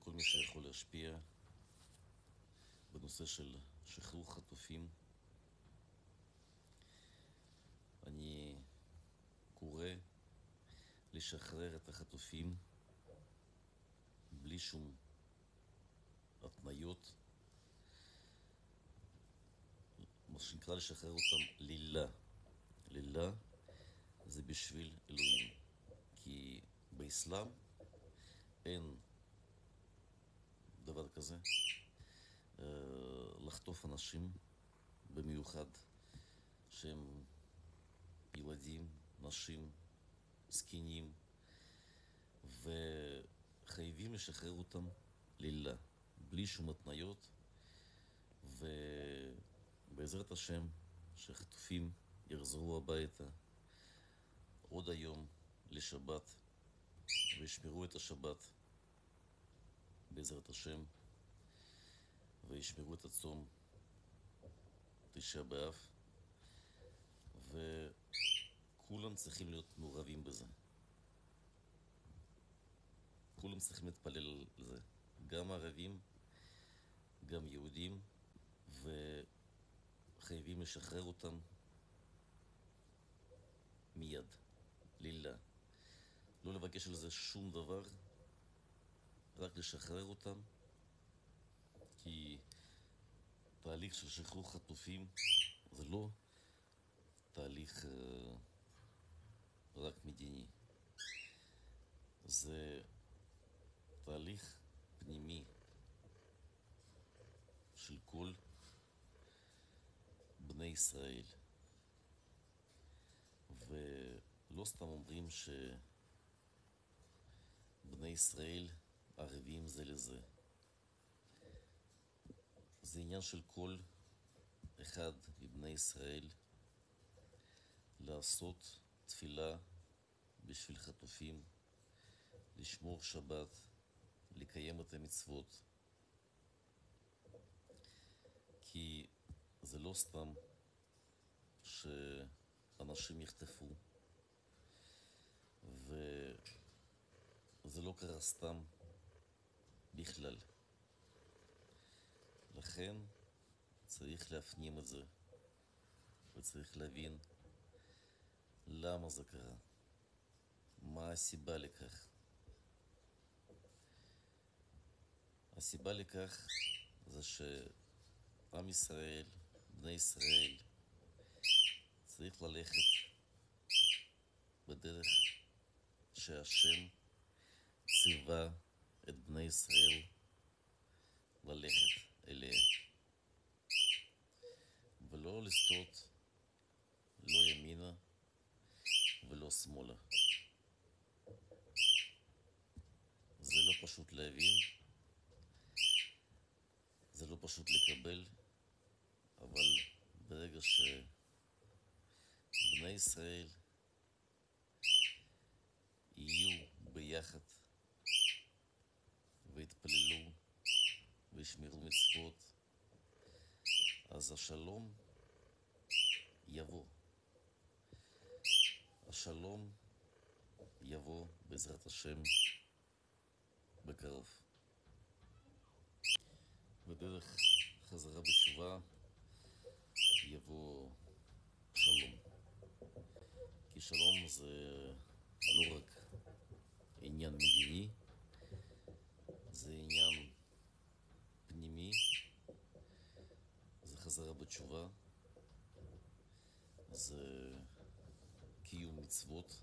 לכל מי שיכול להשפיע בנושא של שחרור חטופים. אני קורא לשחרר את החטופים בלי שום התניות, מה שנקרא לשחרר אותם לילה. לילה זה בשביל אלוהים, כי באסלאם אין דבר כזה לחטוף אנשים, במיוחד שהם ילדים, נשים, זקנים, וחייבים לשחרר אותם לילה, בלי שום התניות. ובעזרת השם שחטופים יחזרו הביתה עוד היום לשבת וישמרו את השבת בעזרת השם, וישמרו את הצום תשעה באב, וכולם צריכים להיות מעורבים בזה. כולם צריכים להתפלל על זה, גם ערבים, גם יהודים, וחייבים לשחרר אותם מיד, לילה. לא לבקש על זה שום דבר, רק לשחרר אותם, כי תהליך של שחרור חטופים זה לא תהליך רק מדיני, זה תהליך פנימי של כל בני ישראל. ולא סתם אומרים שבני ישראל ערבים זה לזה. זה עניין של כל אחד מבני ישראל לעשות תפילה בשביל חטופים, לשמור שבת, לקיים את המצוות. כי זה לא סתם שאנשים יחטפו, וזה לא קרה סתם בכלל. לכן צריך להפנים את זה, וצריך להבין למה זה קרה, מה הסיבה לכך. הסיבה לכך זה שעם ישראל, בני ישראל, צריך ללכת בדרך שהשם ציווה את בני ישראל ללכת אליה, ולא לסטות לא ימינה ולא שמאלה. זה לא פשוט להבין, זה לא פשוט לקבל, אבל ברגע שבני ישראל יהיו ביחד ויתפללו וישמרו מצוות, אז השלום יבוא. השלום יבוא בעזרת השם בקרוב. בדרך חזרה בתשובה יבוא שלום. כי שלום זה לא רק עניין מדיני, זה עניין פנימי, זה חזרה בתשובה, זה קיום מצוות,